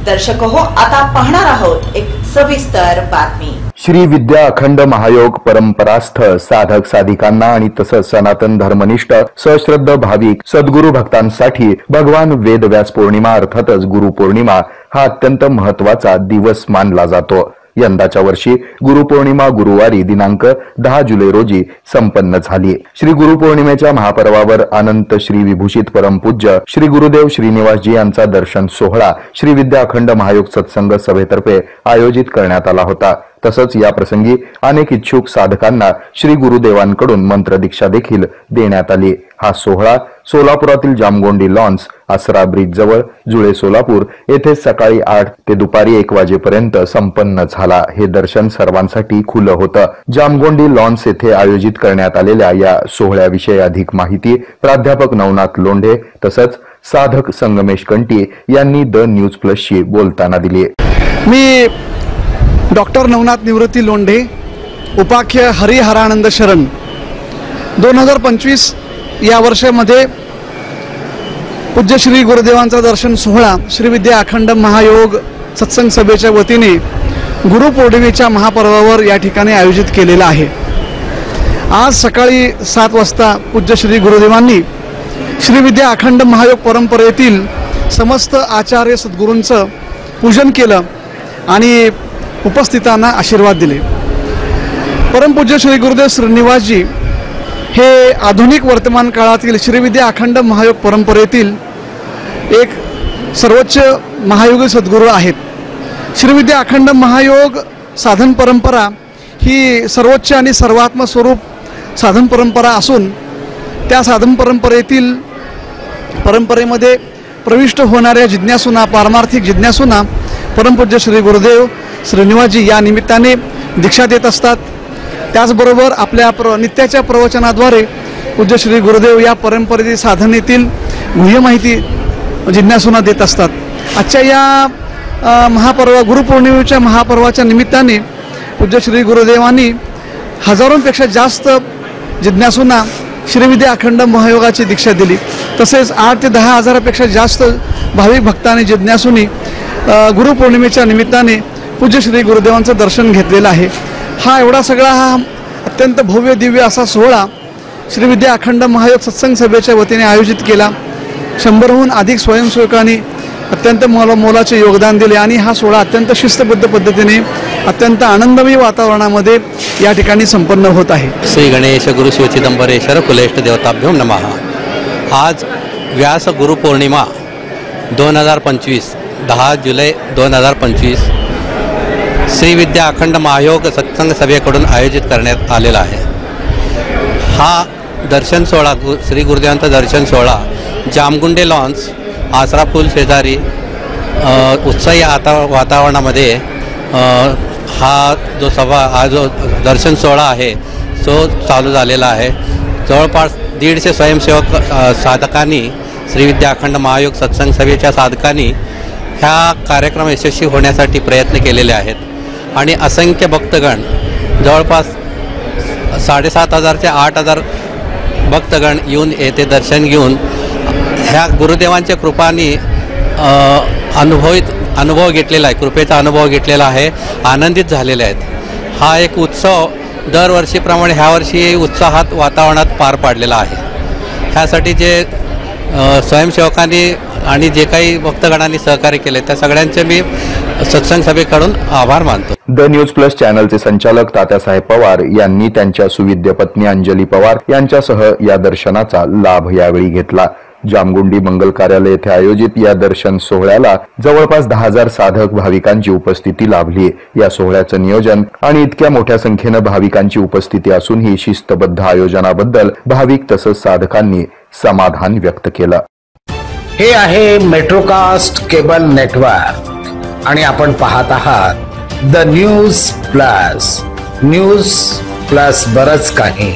दर्शक हो, आता पाहणार आहोत एक सविस्तर बातमी। श्री विद्या अखंड महायोग परंपरास्थ साधक साधिकांना आणि तसंच सनातन धर्मनिष्ठ सश्रद्ध भाविक सद्गुरु भक्तांसाठी भगवान वेदव्यास पौर्णिमा अर्थातच गुरु पौर्णिमा हा अत्यंत महत्वाचा दिवस मानला जातो। यंदाच्या वर्षी गुरुपौर्णिमा गुरुवारी दिनांक 10 जुलै रोजी संपन्न झाली। श्री गुरुपौर्णिमेच्या महापर्वावर अनंत श्री विभूषित परमपूज्य श्री गुरुदेव श्रीनिवासजी यांचा दर्शन सोहळा श्री विद्या अखंड महायोग सत्संग सभेतर्फे आयोजित करण्यात आला होता। तसंच या प्रसंगी अनेक इच्छुक साधकांना श्री गुरुदेवांकडून मंत्रदीक्षा देखील देण्यात आली। हा सोहळा सोलापुरातील जामगोंडी लॉन्स आसरा ब्रिज जवळ जुळे सोलापूर येथे सकाळी 8 ते दुपारी 1 वाजेपर्यंत संपन्न झाला। हे दर्शन सर्वांसाठी खुलं होतं। जामगोंडी लॉन्स येथे आयोजित करण्यात आलेल्या या सोहळ्याविषयी अधिक माहिती प्राध्यापक नवनाथ लोंढे तसंच साधक संगमेश कंटी यांनी द न्यूज प्लसशी बोलताना दिली। मी डॉक्टर नवनाथ निवृत्ती लोंढे, उपाख्य हरिहरानंद शरण। 2025 या वर्षामध्ये पूज्य श्री गुरुदेवांचा दर्शन सोहळा श्री विद्या अखंड महायोग सत्संग सभेच्या वतीने गुरुपौर्णिमेच्या महापर्वावर या ठिकाणी आयोजित केलेला आहे। आज सकाळी 7 वाजता पूज्य श्री गुरुदेवांनी श्री विद्या अखंड महायोग परंपरेतील समस्त आचार्य सद्गुरूंचं पूजन केलं आणि उपस्थितांना आशीर्वाद दिले। परमपूज्य श्री गुरुदेव श्रीनिवासजी हे आधुनिक वर्तमान काळातील श्री विद्या अखंड महायोग परंपरेतील एक सर्वोच्च महायोगी सद्गुरू आहेत। श्री विद्या अखंड महायोग साधन परंपरा ही सर्वोच्च आणि सर्वात्म स्वरूप साधन परंपरा असून त्या साधन परंपरेमध्ये प्रविष्ट होणाऱ्या जिज्ञासूंना पारमार्थिक जिज्ञासूंना परमपूज्य श्री गुरुदेव श्रीनिवासजी या निमित्ताने दीक्षा देत असतात। त्याचबरोबर आपल्या नित्याच्या प्रवचनाद्वारे पूज्य श्री गुरुदेव या परंपरेतील साधनेतील गुह्य माहिती जिज्ञासूंना देत असतात। आजच्या या गुरुपौर्णिमेच्या महापर्वाच्या निमित्ताने पूज्य श्री गुरुदेवांनी हजारोंपेक्षा जास्त जिज्ञासूंना श्री विद्या अखंड महायोगाची दीक्षा दिली। तसेच 8 ते 10 हजारापेक्षा जास्त भाविक भक्तांनी जिज्ञासूंनी गुरुपौर्णिमेच्या निमित्ताने पूज्य श्री गुरुदेवांचं दर्शन घेतलेलं आहे। हा एवढा सगळा अत्यंत भव्य दिव्य असा सोहळा श्री विद्या अखंड महायोग सत्संग सभेच्या वतीने आयोजित केला। 100हून अधिक स्वयंसेवकांनी अत्यंत मोलाचे योगदान दिले आणि हा सोहळा अत्यंत शिस्तबद्ध पद्धतीने अत्यंत आनंदमय वातावरणामध्ये या ठिकाणी संपन्न होत आहे। श्री गणेश गुरु शिव चिदंबरेश्वर कुलेष्ट देवताभ्यो नमः। आज व्यास गुरुपौर्णिमा 2025 10 जुलै 2025 श्री विद्या अखंड महायोग सत्संग सभेकडून आयोजित करण्यात आलेला आहे। हा दर्शन सोहळा श्री गुरुदेवांचा दर्शन सोहळा जामगुंडे लॉन्स आसरा पूल शेजारी उत्साही वातावरणामध्ये हा जो दर्शन सोहळा आहे तो चालू झालेला आहे। जवळपास 150 स्वयंसेवक साधकांनी श्री विद्या अखंड महायोग सत्संग सभेच्या साधकांनी ह्या कार्यक्रम यशस्वी होण्यासाठी प्रयत्न केलेले आहेत आणि असंख्य भक्तगण जवळपास 7,500 ते 8,000 भक्तगण येऊन येथे दर्शन घेऊन ह्या गुरुदेवांच्या कृपाने अनुभव घेतलेला आहे, कृपेचा अनुभव घेतलेला आहे, आनंदित झालेले आहेत। हा एक उत्सव दरवर्षीप्रमाणे ह्या वर्षी उत्साहात वातावरणात पार पाडलेला आहे। ह्यासाठी जे स्वयंसेवकांनी आणि जे काही भक्तगणांनी सहकार्य केले त्या सगळ्यांचे मी सत्संग सभेकडून आभार मानतो। द न्यूज प्लस चॅनलचे संचालक तात्यासाहेब पवार यांनी त्यांच्या सुविद्य पत्नी अंजली पवार यांच्यासह या दर्शनाचा लाभ यावेळी घेतला। जामगुंडी मंगल कार्यालय येथे आयोजित या दर्शन सोहळ्याला जवळपास 10,000 साधक भाविकांची उपस्थिती लाभली। या सोहळ्याचं नियोजन आणि इतक्या मोठ्या संख्येनं भाविकांची उपस्थिती असूनही शिस्तबद्ध आयोजनाबद्दल भाविक तसंच साधकांनी समाधान व्यक्त केलं। हे आहे मेट्रोकास्ट केबल नेटवर्क आणि आपण पाहत आहात द न्यूज प्लस बरच काही।